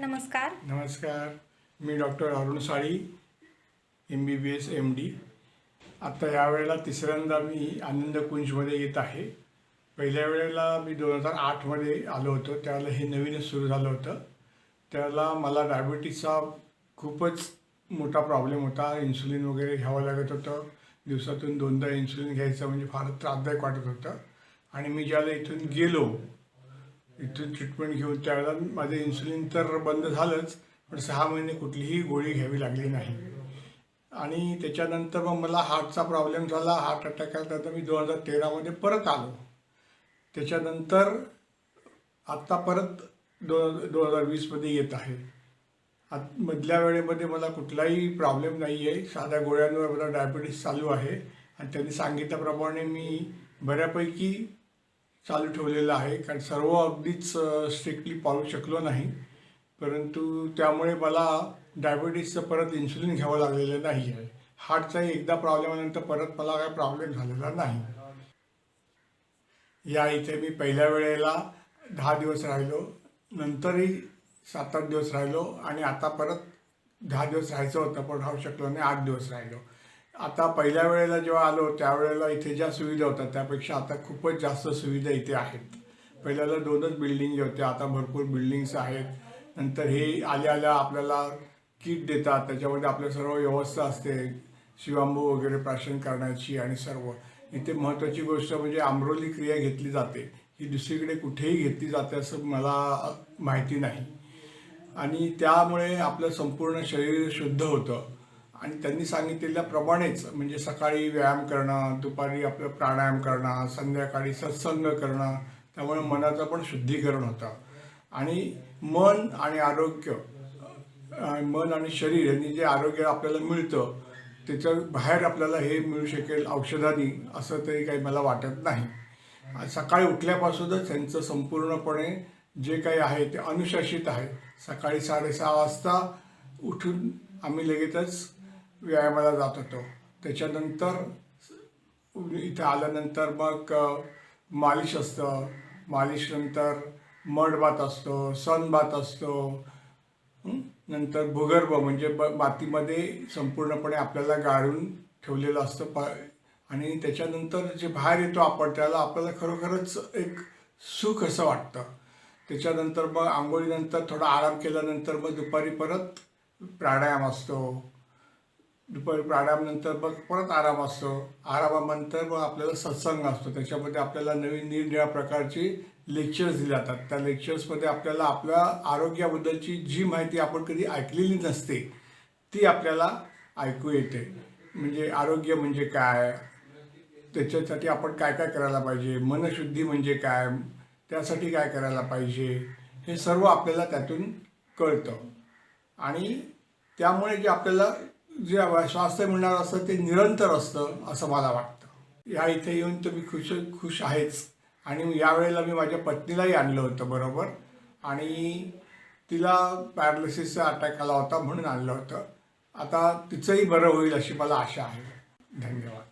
नमस्कार. नमस्कार. मी डॉक्टर अरुण साळी, MBBS MD. आता यावेळेला तिसऱ्यांदा मी आनंदकुंजमध्ये येत आहे. पहिल्या वेळेला मी 2008मध्ये आलो होतो. त्यावेळेला हे नवीनच सुरू झालं होतं. त्यावेळेला मला डायबिटीसचा खूपच मोठा प्रॉब्लेम होता. इन्सुलिन वगैरे घ्यावं लागत होतं. दिवसातून 2दा इन्सुलिन घ्यायचं म्हणजे फार त्रासदायक वाटत होतं. आणि मी ज्याला इथून गेलो, इथून ट्रीटमेंट घेऊन त्यावेळेला माझं इन्सुलिन तर बंद झालंच, पण 6 महिने कुठलीही गोळी घ्यावी लागली नाही. आणि त्याच्यानंतर मग मला हार्टचा प्रॉब्लेम झाला. हार्ट अटॅक आला. तर मी 2013मध्ये परत आलो. त्याच्यानंतर आत्ता परत 2020मध्ये येत आहे. मधल्या वेळेमध्ये मला कुठलाही प्रॉब्लेम नाही आहे. साध्या गोळ्यांवर मला डायबिटीस चालू आहे आणि त्यांनी सांगितल्याप्रमाणे मी बऱ्यापैकी चालू ठेवलेलं आहे. कारण सर्व अगदीच स्ट्रिक्टली पाळू शकलो नाही, परंतु त्यामुळे मला डायबिटीसचं परत इन्सुलिन घ्यावं लागलेलं नाही आहे. हार्टचाही एकदा प्रॉब्लेम आल्यानंतर परत मला काय प्रॉब्लेम झालेला नाही. या इथे मी पहिल्या वेळेला 10 दिवस राहिलो, नंतरही 7-8 दिवस राहिलो आणि आता परत 10 दिवस राहायचं होतं पण राहू शकलो नाही, 8 दिवस राहिलो. आता पहिल्या वेळेला जेव्हा आलो त्यावेळेला इथे ज्या सुविधा होत्या त्यापेक्षा आता खूपच जास्त सुविधा इथे आहेत. पहिल्याला 2च बिल्डिंग होत्या, आता भरपूर बिल्डिंग्स आहेत. नंतर हे आल्या आपल्याला किट देतात, त्याच्यामध्ये आपल्या सर्व व्यवस्था असते, शिवांबू वगैरे प्राशन करण्याची आणि सर्व. इथे महत्त्वाची गोष्ट म्हणजे आम्रोली क्रिया घेतली जाते. ही दुसरीकडे कुठेही घेतली जाते असं मला माहिती नाही. आणि त्यामुळे आपलं संपूर्ण शरीर शुद्ध होतं. आणि त्यांनी सांगितलेल्याप्रमाणेच म्हणजे सकाळी व्यायाम करणं, दुपारी आपलं प्राणायाम करणं, संध्याकाळी सत्संग करणं, त्यामुळे मनाचं पण शुद्धीकरण होतं. आणि मन आणि आरोग्य, मन आणि शरीर यांनी जे आरोग्य आपल्याला मिळतं त्याच्या बाहेर आपल्याला हे मिळू शकेल औषधांनी असं तरी काही मला वाटत नाही. सकाळी उठल्यापासूनच त्यांचं संपूर्णपणे जे काही आहे ते अनुशासित आहे. सकाळी 6:30 वाजता उठून आम्ही लगेचच व्यायामाला जात होतो. त्याच्यानंतर इथं आल्यानंतर मग मालिश असतं, मालिशनंतर मड बाथ असतो, सन बाथ असतो, नंतर भूगर्भ म्हणजे मातीमध्ये संपूर्णपणे आपल्याला गाळून ठेवलेलं असतं. आणि त्याच्यानंतर जे बाहेर येतो आपण त्याला आपल्याला खरोखरच एक सुख असं वाटतं. त्याच्यानंतर मग आंघोळीनंतर थोडा आराम केल्यानंतर मग दुपारी परत प्राणायाम असतो. दुपारी प्राणायामनंतर मग परत आराम असतो. आरामानंतर मग आपल्याला सत्संग असतो. त्याच्यामध्ये आपल्याला नवीन निरनिराळ्या प्रकारचे लेक्चर्स दिले जातात. त्या लेक्चर्समध्ये आपल्याला आपल्या आरोग्याबद्दलची जी माहिती आपण कधी ऐकलेली नसते ती आपल्याला ऐकू येते. म्हणजे आरोग्य म्हणजे काय, त्याच्यासाठी आपण काय काय करायला पाहिजे, मनशुद्धी म्हणजे काय, त्यासाठी काय करायला पाहिजे, हे सर्व आपल्याला त्यातून कळतं. आणि त्यामुळे जे आपल्याला जे स्वास्थ्य मिळणार असतं ते निरंतर असतं असं मला वाटतं. या इथे येऊन तर मी खुश आहेच. आणि यावेळेला मी माझ्या पत्नीलाही आणलं होतं बरोबर. आणि तिला पॅरालिसिसचा अटॅक आला होता म्हणून आणलं होतं. आता तिचंही बरं होईल अशी मला आशा आहे. धन्यवाद.